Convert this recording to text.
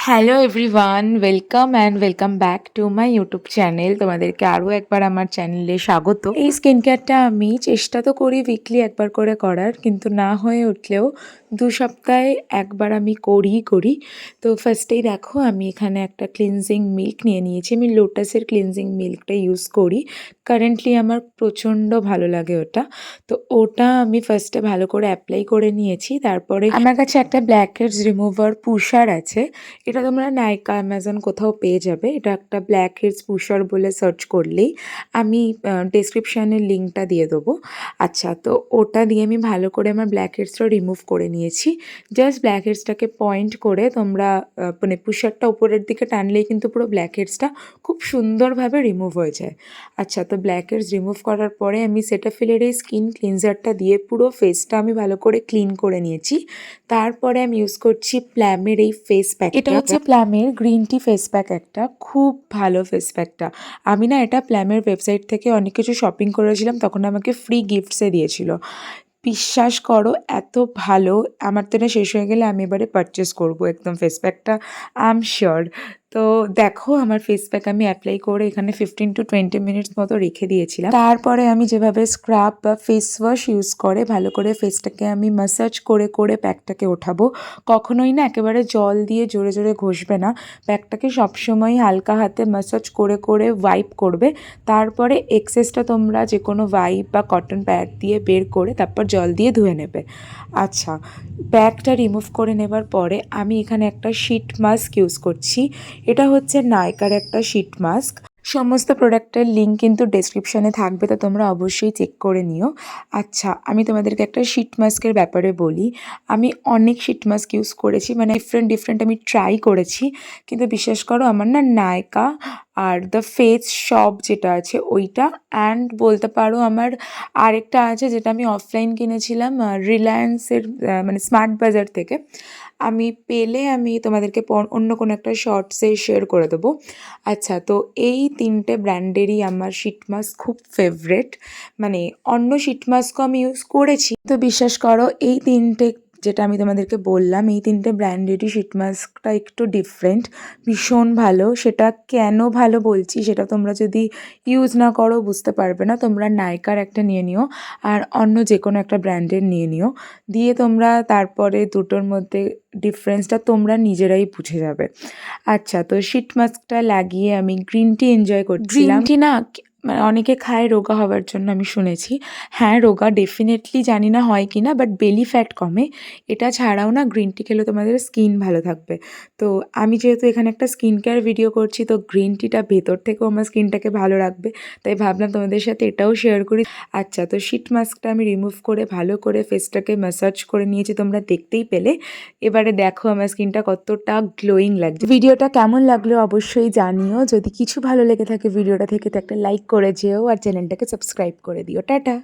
Hello everyone, welcome back to my YouTube channel. তোমাদেরকে আরও একবার আমার চ্যানেলে স্বাগত। এই স্কিন কেয়ারটা আমি চেষ্টা তো করি উইকলি একবার করে করার, কিন্তু না হয়ে উঠলেও 2 সপ্তাহে একবার আমি করি। তো ফার্স্টেই দেখো, আমি এখানে একটা ক্লিনজিং মিল্ক নিয়ে নিয়েছি। আমি লোটাসের ক্লিনজিং মিল্কটা ইউজ করি। কারেন্টলি আমার প্রচণ্ড ভালো লাগে ওটা। তো ওটা আমি ফার্স্টে ভালো করে অ্যাপ্লাই করে নিয়েছি। তারপরে আমার কাছে একটা ব্ল্যাক হেডস রিমুভার পুশার আছে। এটা তোমরা নাইকা, অ্যামাজন কোথাও পেয়ে যাবে। এটা একটা ব্ল্যাক হেডস পুশার বলে সার্চ করলেই আমি ডেসক্রিপশানে লিঙ্কটা দিয়ে দেবো। আচ্ছা, তো ওটা দিয়ে আমি ভালো করে আমার ব্ল্যাক হেডসটা রিমুভ করে নিয়েছি। জাস্ট ব্ল্যাক হেডসটাকে পয়েন্ট করে তোমরা মানে পুশারটা উপরের দিকে টানলেই কিন্তু পুরো ব্ল্যাক হেডসটা খুব সুন্দরভাবে রিমুভ হয়ে যায়। আচ্ছা, তো ব্ল্যাক হেডস রিমুভ করার পরে আমি সেটাফিলের এই স্কিন ক্লিনজারটা দিয়ে পুরো ফেসটা আমি ভালো করে ক্লিন করে নিয়েছি। তারপরে আমি ইউজ করছি প্ল্যামের এই ফেস প্যাক। এটা হচ্ছে প্ল্যামের গ্রিন টি ফেস প্যাক, একটা খুব ভালো ফেস প্যাকটা। আমি না এটা প্ল্যামের ওয়েবসাইট থেকে অনেক কিছু শপিং করেছিলাম, তখন আমাকে ফ্রি গিফটসে দিয়েছিল। বিশ্বাস করো, এত ভালো, আমার তো এটা শেষ হয়ে গেলে আমি এবারে পারচেস করবো একদম ফেস প্যাকটা, আই এম শিওর। তো দেখো, আমার ফেস প্যাক আমি অ্যাপ্লাই করে এখানে 15 to 20 মিনিটস মতো রেখে দিয়েছিলাম। তারপরে আমি যেভাবে স্ক্রাব বা ফেস ওয়াশ ইউজ করে ভালো করে ফেসটাকে আমি ম্যাসাজ করে করে প্যাকটাকে ওঠাবো। কখনোই না একেবারে জল দিয়ে জোরে জোরে ঘষবে না, প্যাকটাকে সবসময় হালকা হাতে ম্যাসাজ করে করে ওয়াইপ করবে। তারপরে এক্সেসটা তোমরা যে কোনো ওয়াইপ বা কটন প্যাড দিয়ে বের করে তারপর জল দিয়ে ধুয়ে নেবে। আচ্ছা, প্যাকটা রিমুভ করে নেবার পরে আমি এখানে একটা শিট মাস্ক ইউজ করছি। এটা হচ্ছে নাইকার একটা শিট মাস্ক। সমস্ত প্রোডাক্টের লিঙ্ক কিন্তু ডেসক্রিপশানে থাকবে, তো তোমরা অবশ্যই চেক করে নিও। আচ্ছা, আমি তোমাদেরকে একটা শিট মাস্কের ব্যাপারে বলি। আমি অনেক শিট মাস্ক ইউজ করেছি, মানে ডিফারেন্ট আমি ট্রাই করেছি, কিন্তু বিশ্বাস করো আমার না নাইকা আর দ্য ফেস শপ যেটা আছে ওইটা, অ্যান্ড বলতে পারো আমার আরেকটা আছে যেটা আমি অফলাইন কিনেছিলাম রিলায়েন্সের মানে স্মার্ট বাজার থেকে। আমি পেলে আমি তোমাদেরকে অন্য কোনো একটা শর্টসে শেয়ার করে দেবো। আচ্ছা, তো এই 3টে ব্র্যান্ডেরই আমার শিট মাস্ক খুব ফেভারেট। মানে অন্য শিট মাস্কও আমি ইউজ করেছি, তো বিশ্বাস করো এই 3টে যেটা আমি তোমাদেরকে বললাম, এই 3টে ব্র্যান্ডেরই শিট মাস্কটা একটু ডিফারেন্ট, ভীষণ ভালো। সেটা কেন ভালো বলছি, সেটা তোমরা যদি ইউজ না করো বুঝতে পারবে না। তোমরা নাইকার একটা নিয়ে নিও আর অন্য যে কোনো একটা ব্র্যান্ডের নিয়ে নিও, দিয়ে তোমরা তারপরে দুটোর মধ্যে ডিফারেন্সটা তোমরা নিজেরাই বুঝে যাবে। আচ্ছা, তো শিট মাস্কটা লাগিয়ে আমি গ্রিন টি এনজয় করছিলাম। গ্রিন টি না মানে অনেকে খায় রোগা হওয়ার জন্য, আমি শুনেছি। হ্যাঁ, রোগা ডেফিনেটলি, জানি না হয় কি না, বাট বেলি ফ্যাট কমে। এটা ছাড়াও না গ্রিন টি খেলে তোমাদের স্কিন ভালো থাকবে। তো আমি যেহেতু এখানে একটা স্কিন কেয়ার ভিডিও করছি, তো গ্রিন টিটা ভেতর থেকেও আমার স্কিনটাকে ভালো রাখবে, তাই ভাবলাম তোমাদের সাথে এটাও শেয়ার করি। আচ্ছা, তো শিট মাস্কটা আমি রিমুভ করে ভালো করে ফেসটাকে ম্যাসাজ করে নিয়েছি, তোমরা দেখতেই পেলে। এবারে দেখো আমার স্কিনটা কতটা গ্লোয়িং লাগছে। ভিডিওটা কেমন লাগলো অবশ্যই জানিও। যদি কিছু ভালো লেগে থাকে ভিডিওটা থেকে, তো একটা লাইক করে যেও আর চ্যানেলটাকে সাবস্ক্রাইব করে দিও। টাটা।